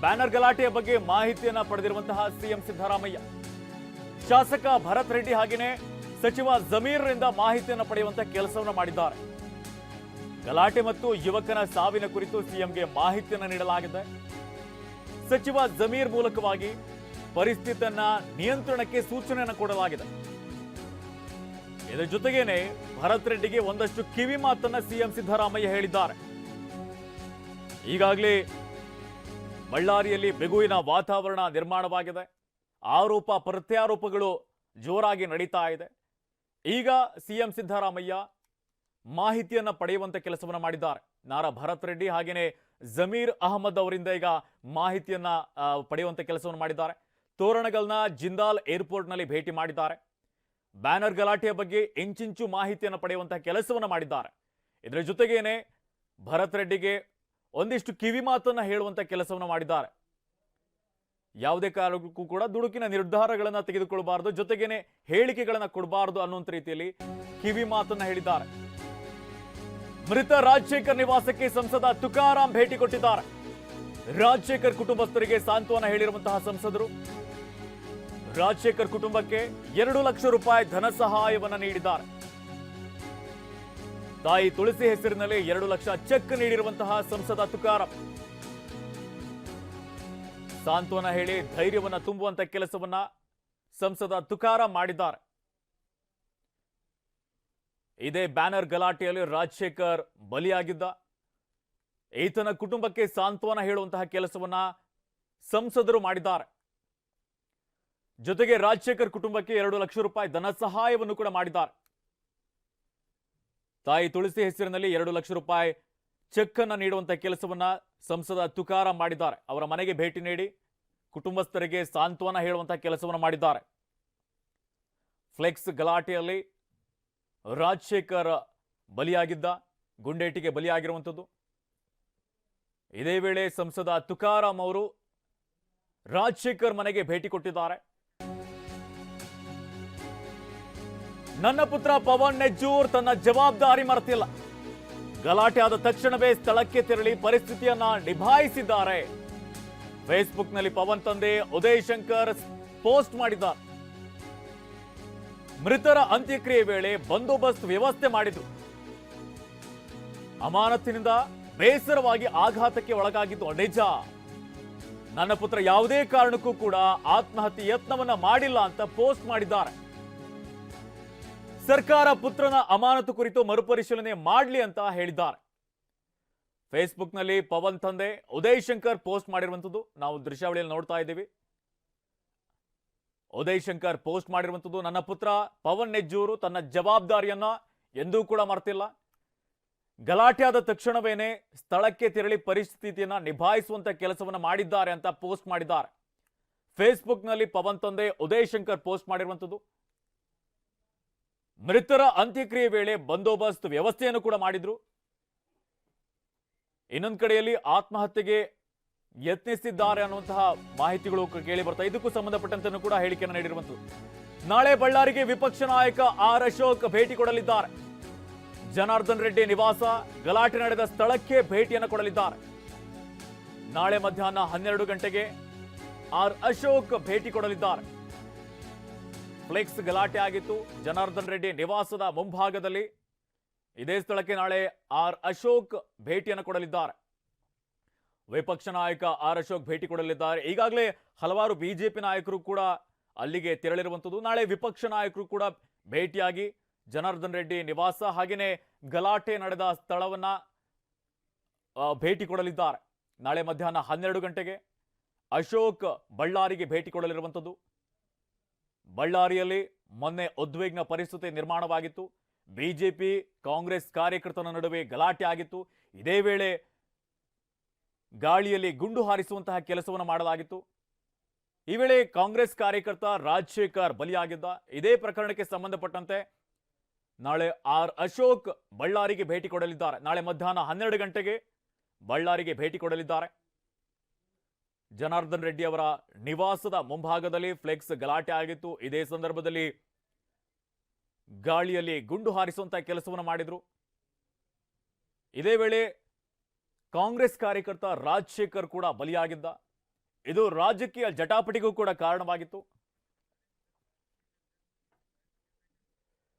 Banner ಗಲಾಟೆಯ ಬಗ್ಗೆ ಮಾಹಿತಿಯನ್ನ ಪಡೆದಿರುವಂತಹ CM Siddaramaiah ಶಾಸಕ ಭರತ್ ರೆಡ್ಡಿ ಹಾಗೆಯೇ ಸಚಿವ ಜಮೀರ್ರಿಂದ ಮಾಹಿತಿಯನ್ನು ಪಡೆಯುವಂತಹ ಕೆಲಸವನ್ನು ಮಾಡಿದ್ದಾರೆ. ಗಲಾಟೆ ಮತ್ತು ಯುವಕನ ಸಾವಿನ ಕುರಿತು ಸಿಎಂಗೆ ಮಾಹಿತಿಯನ್ನು ನೀಡಲಾಗಿದೆ. ಸಚಿವ ಜಮೀರ್ ಮೂಲಕವಾಗಿ ಪರಿಸ್ಥಿತಿಯನ್ನ ನಿಯಂತ್ರಣಕ್ಕೆ ಸೂಚನೆಯನ್ನು ಕೊಡಲಾಗಿದೆ. ಇದರ ಜೊತೆಗೇನೆ ಭರತ್ ರೆಡ್ಡಿಗೆ ಒಂದಷ್ಟು ಕಿವಿ ಮಾತನ್ನ ಸಿಎಂ ಸಿದ್ದರಾಮಯ್ಯ ಹೇಳಿದ್ದಾರೆ. ಈಗಾಗಲೇ ಬಳ್ಳಾರಿಯಲ್ಲಿ ಬಿಗುವಿನ ವಾತಾವರಣ ನಿರ್ಮಾಣವಾಗಿದೆ. ಆರೋಪ ಪ್ರತ್ಯಾರೋಪಗಳು ಜೋರಾಗಿ ನಡೀತಾ ಇದೆ. ಈಗ ಸಿಎಂ ಸಿದ್ದರಾಮಯ್ಯ ಮಾಹಿತಿಯನ್ನ ಪಡೆಯುವಂತ ಕೆಲಸವನ್ನ ಮಾಡಿದ್ದಾರೆ. ನಾರಾ ಭರತ್ ರೆಡ್ಡಿ ಹಾಗೇನೆ ಜಮೀರ್ ಅಹಮದ್ ಅವರಿಂದ ಈಗ ಮಾಹಿತಿಯನ್ನ ಪಡೆಯುವಂತ ಕೆಲಸವನ್ನು ಮಾಡಿದ್ದಾರೆ. ತೋರಣಗಲ್ನ ಜಿಂದಾಲ್ ಏರ್ಪೋರ್ಟ್ ನಲ್ಲಿ ಭೇಟಿ ಮಾಡಿದ್ದಾರೆ. ಬ್ಯಾನರ್ ಗಲಾಟೆಯ ಬಗ್ಗೆ ಇಂಚಿಂಚು ಮಾಹಿತಿಯನ್ನು ಪಡೆಯುವಂತಹ ಕೆಲಸವನ್ನ ಮಾಡಿದ್ದಾರೆ. ಇದರ ಜೊತೆಗೇನೆ ಭರತ್ ರೆಡ್ಡಿಗೆ ಒಂದಿಷ್ಟು ಕಿವಿ ಮಾತನ್ನ ಹೇಳುವಂತ ಕೆಲಸವನ್ನ ಮಾಡಿದ್ದಾರೆ. ಯಾವುದೇ ಕಾರಣಕ್ಕೂ ಕೂಡ ದುಡುಕಿನ ನಿರ್ಧಾರಗಳನ್ನ ತೆಗೆದುಕೊಳ್ಳಬಾರದು, ಜೊತೆಗೇನೆ ಹೇಳಿಕೆಗಳನ್ನ ಕೊಡಬಾರದು ಅನ್ನುವಂತ ರೀತಿಯಲ್ಲಿ ಕಿವಿ ಮಾತನ್ನ ಹೇಳಿದ್ದಾರೆ. ಮೃತ ರಾಜಶೇಖರ್ ನಿವಾಸಕ್ಕೆ ಸಂಸದ ತುಕಾರಾಂ ಭೇಟಿ ಕೊಟ್ಟಿದ್ದಾರೆ. ರಾಜಶೇಖರ್ ಕುಟುಂಬಸ್ಥರಿಗೆ ಸಾಂತ್ವನ ಹೇಳಿರುವಂತಹ ಸಂಸದರು ರಾಜಶೇಖರ್ ಕುಟುಂಬಕ್ಕೆ 2 ಲಕ್ಷ ರೂಪಾಯಿ ಧನ ಸಹಾಯವನ್ನ ನೀಡಿದ್ದಾರೆ. ತಾಯಿ ತುಳಸಿ ಹೆಸರಿನಲ್ಲಿ 2 ಲಕ್ಷ ಚೆಕ್ ನೀಡಿರುವಂತಹ ಸಂಸದ ತುಕಾರಾಂ ಸಾಂತ್ವನ ಹೇಳಿ ಧೈರ್ಯವನ್ನ ತುಂಬುವಂತ ಕೆಲಸವನ್ನ ಸಂಸದ ತುಕಾರಾಂ ಮಾಡಿದ್ದಾರೆ. ಇದೇ ಬ್ಯಾನರ್ ಗಲಾಟೆಯಲ್ಲಿ ರಾಜಶೇಖರ್ ಬಲಿಯಾಗಿದ್ದ. ಈತನ ಕುಟುಂಬಕ್ಕೆ ಸಾಂತ್ವನ ಹೇಳುವಂತಹ ಕೆಲಸವನ್ನ ಸಂಸದರು ಮಾಡಿದ್ದಾರೆ. ಜೊತೆಗೆ ರಾಜಶೇಖರ್ ಕುಟುಂಬಕ್ಕೆ 2 ಲಕ್ಷ ರೂಪಾಯಿ ಧನ ಸಹಾಯವನ್ನು ಕೂಡ ಮಾಡಿದ್ದಾರೆ. ತಾಯಿ ತುಳಸಿ ಹೆಸರಿನಲ್ಲಿ 2 ಲಕ್ಷ ರೂಪಾಯಿ ಚೆಕ್ ಅನ್ನ ನೀಡುವಂತಹ ಕೆಲಸವನ್ನ ಸಂಸದ ತುಕಾರಾಂ ಮಾಡಿದ್ದಾರೆ. ಅವರ ಮನೆಗೆ ಭೇಟಿ ನೀಡಿ ಕುಟುಂಬಸ್ಥರಿಗೆ ಸಾಂತ್ವನ ಹೇಳುವಂತಹ ಕೆಲಸವನ್ನು ಮಾಡಿದ್ದಾರೆ. ಫ್ಲೆಕ್ಸ್ ಗಲಾಟೆಯಲ್ಲಿ ರಾಜಶೇಖರ್ ಬಲಿಯಾಗಿದ್ದ, ಗುಂಡೇಟಿಗೆ ಬಲಿಯಾಗಿರುವಂಥದ್ದು. ಇದೇ ವೇಳೆ ಸಂಸದ ತುಕಾರಾಂ ಅವರು ರಾಜಶೇಖರ್ ಮನೆಗೆ ಭೇಟಿ ಕೊಟ್ಟಿದ್ದಾರೆ. ನನ್ನ ಪುತ್ರ ಪವನ್ ನೆಜ್ಜೂರ್ ತನ್ನ ಜವಾಬ್ದಾರಿ ಮರೆತಿಲ್ಲ. ಗಲಾಟೆ ಆದ ತಕ್ಷಣವೇ ಸ್ಥಳಕ್ಕೆ ತೆರಳಿ ಪರಿಸ್ಥಿತಿಯನ್ನ ನಿಭಾಯಿಸಿದ್ದಾರೆ. ಫೇಸ್ಬುಕ್ನಲ್ಲಿ ಪವನ್ ತಂದೆ ಉದಯ್ ಶಂಕರ್ ಪೋಸ್ಟ್ ಮಾಡಿದ್ದಾರೆ. ಮೃತರ ಅಂತ್ಯಕ್ರಿಯೆ ವೇಳೆ ಬಂದೋಬಸ್ತ್ ವ್ಯವಸ್ಥೆ ಮಾಡಿದ್ರು. ಅಮಾನತಿನಿಂದ ಬೇಸರವಾಗಿ ಆಘಾತಕ್ಕೆ ಒಳಗಾಗಿದ್ದು ನಿಜ. ನನ್ನ ಪುತ್ರ ಯಾವುದೇ ಕಾರಣಕ್ಕೂ ಕೂಡ ಆತ್ಮಹತ್ಯೆ ಯತ್ನವನ್ನ ಮಾಡಿಲ್ಲ ಅಂತ ಪೋಸ್ಟ್ ಮಾಡಿದ್ದಾರೆ. ಸರ್ಕಾರ ಪುತ್ರನ ಅಮಾನತು ಕುರಿತು ಮರುಪರಿಶೀಲನೆ ಮಾಡಲಿ ಅಂತ ಹೇಳಿದ್ದಾರೆ. ಫೇಸ್ಬುಕ್ನಲ್ಲಿ ಪವನ್ ತಂದೆ ಉದಯ್ ಶಂಕರ್ ಪೋಸ್ಟ್ ಮಾಡಿರುವಂಥದ್ದು ನಾವು ದೃಶ್ಯಾವಳಿಯಲ್ಲಿ ನೋಡ್ತಾ ಇದ್ದೀವಿ. ಉದಯ್ ಶಂಕರ್ ಪೋಸ್ಟ್ ಮಾಡಿರುವಂಥದ್ದು, ನನ್ನ ಪುತ್ರ ಪವನ್ ನೆಜ್ಜೂರು ತನ್ನ ಜವಾಬ್ದಾರಿಯನ್ನ ಎಂದೂ ಕೂಡ ಮರೆತಿಲ್ಲ. ಗಲಾಟೆ ಆದ ತಕ್ಷಣವೇನೆ ಸ್ಥಳಕ್ಕೆ ತೆರಳಿ ಪರಿಸ್ಥಿತಿಯನ್ನ ನಿಭಾಯಿಸುವಂತ ಕೆಲಸವನ್ನ ಮಾಡಿದ್ದಾರೆ ಅಂತ ಪೋಸ್ಟ್ ಮಾಡಿದ್ದಾರೆ. ಫೇಸ್ಬುಕ್ನಲ್ಲಿ ಪವನ್ ತಂದೆ ಉದಯ್ ಶಂಕರ್ ಪೋಸ್ಟ್ ಮಾಡಿರುವಂಥದ್ದು. ಮೃತರ ಅಂತ್ಯಕ್ರಿಯೆ ವೇಳೆ ಬಂದೋಬಸ್ತ್ ವ್ಯವಸ್ಥೆಯನ್ನು ಕೂಡ ಮಾಡಿದ್ರು. ಇನ್ನೊಂದು ಕಡೆಯಲ್ಲಿ ಆತ್ಮಹತ್ಯೆಗೆ ಯತ್ನಿಸಿದ್ದಾರೆ ಅನ್ನುವಂತಹ ಮಾಹಿತಿಗಳು ಕೇಳಿ ಬರ್ತಾ, ಇದಕ್ಕೂ ಸಂಬಂಧಪಟ್ಟಂತೆ ಕೂಡ ಹೇಳಿಕೆಯನ್ನು ನೀಡಿರುವಂಥದ್ದು. ನಾಳೆ ಬಳ್ಳಾರಿಗೆ ವಿಪಕ್ಷ ನಾಯಕ ಆರ್ ಅಶೋಕ್ ಭೇಟಿ ಕೊಡಲಿದ್ದಾರೆ. ಜನಾರ್ದನ್ ರೆಡ್ಡಿ ನಿವಾಸ ಗಲಾಟೆ ನಡೆದ ಸ್ಥಳಕ್ಕೆ ಭೇಟಿಯನ್ನು ಕೊಡಲಿದ್ದಾರೆ. ನಾಳೆ ಮಧ್ಯಾಹ್ನ 12 ಗಂಟೆಗೆ ಆರ್ ಅಶೋಕ್ ಭೇಟಿ ಕೊಡಲಿದ್ದಾರೆ. ಫ್ಲೆಕ್ಸ್ ಗಲಾಟೆ ಆಗಿತ್ತು ಜನಾರ್ದನ್ ರೆಡ್ಡಿ ನಿವಾಸದ ಮುಂಭಾಗದಲ್ಲಿ. ಇದೇ ಸ್ಥಳಕ್ಕೆ ನಾಳೆ ಆರ್ ಅಶೋಕ್ ಭೇಟಿಯನ್ನು ಕೊಡಲಿದ್ದಾರೆ. ವಿಪಕ್ಷ ನಾಯಕ ಆರ್ ಅಶೋಕ್ ಭೇಟಿ ಕೊಡಲಿದ್ದಾರೆ. ಈಗಾಗಲೇ ಹಲವಾರು ಬಿಜೆಪಿ ನಾಯಕರು ಕೂಡ ಅಲ್ಲಿಗೆ ತೆರಳಿರುವಂಥದ್ದು. ನಾಳೆ ವಿಪಕ್ಷ ನಾಯಕರು ಕೂಡ ಭೇಟಿಯಾಗಿ ಜನಾರ್ದನ್ ರೆಡ್ಡಿ ನಿವಾಸ ಹಾಗೆಯೇ ಗಲಾಟೆ ನಡೆದ ಸ್ಥಳವನ್ನ ಭೇಟಿ ಕೊಡಲಿದ್ದಾರೆ. ನಾಳೆ ಮಧ್ಯಾಹ್ನ 12 ಗಂಟೆಗೆ ಅಶೋಕ್ ಬಳ್ಳಾರಿಗೆ ಭೇಟಿ ಕೊಡಲಿರುವಂಥದ್ದು. ಬಳ್ಳಾರಿಯಲ್ಲಿ ಮೊನ್ನೆ ಉದ್ವಿಗ್ನ ಪರಿಸ್ಥಿತಿ ನಿರ್ಮಾಣವಾಗಿತ್ತು. ಬಿಜೆಪಿ ಕಾಂಗ್ರೆಸ್ ಕಾರ್ಯಕರ್ತರ ನಡುವೆ ಗಲಾಟೆ ಆಗಿತ್ತು. ಇದೇ ವೇಳೆ ಗಾಳಿಯಲ್ಲಿ ಗುಂಡು ಹಾರಿಸುವಂತಹ ಕೆಲಸವನ್ನು ಮಾಡಲಾಗಿತ್ತು. ಈ ವೇಳೆ ಕಾಂಗ್ರೆಸ್ ಕಾರ್ಯಕರ್ತ ರಾಜಶೇಖರ್ ಬಲಿಯಾಗಿದ್ದ. ಇದೇ ಪ್ರಕರಣಕ್ಕೆ ಸಂಬಂಧಪಟ್ಟಂತೆ ನಾಳೆ ಆರ್ ಅಶೋಕ್ ಬಳ್ಳಾರಿಗೆ ಭೇಟಿ ಕೊಡಲಿದ್ದಾರೆ. ನಾಳೆ ಮಧ್ಯಾಹ್ನ 12 ಗಂಟೆಗೆ ಬಳ್ಳಾರಿಗೆ ಭೇಟಿ ಕೊಡಲಿದ್ದಾರೆ. ಜನಾರ್ದನ್ ರೆಡ್ಡಿ ಅವರ ನಿವಾಸದ ಮುಂಭಾಗದಲ್ಲಿ ಫ್ಲೆಕ್ಸ್ ಗಲಾಟೆ ಆಗಿತ್ತು. ಇದೇ ಸಂದರ್ಭದಲ್ಲಿ ಗಾಳಿಯಲ್ಲಿ ಗುಂಡು ಹಾರಿಸುವಂತಹ ಕೆಲಸವನ್ನು ಮಾಡಿದ್ರು. ಇದೇ ವೇಳೆ ಕಾಂಗ್ರೆಸ್ ಕಾರ್ಯಕರ್ತ ರಾಜಶೇಖರ್ ಕೂಡ ಬಲಿಯಾಗಿದ್ದ. ಇದು ರಾಜಕೀಯ ಜಟಾಪಟಿಗೂ ಕೂಡ ಕಾರಣವಾಗಿತ್ತು.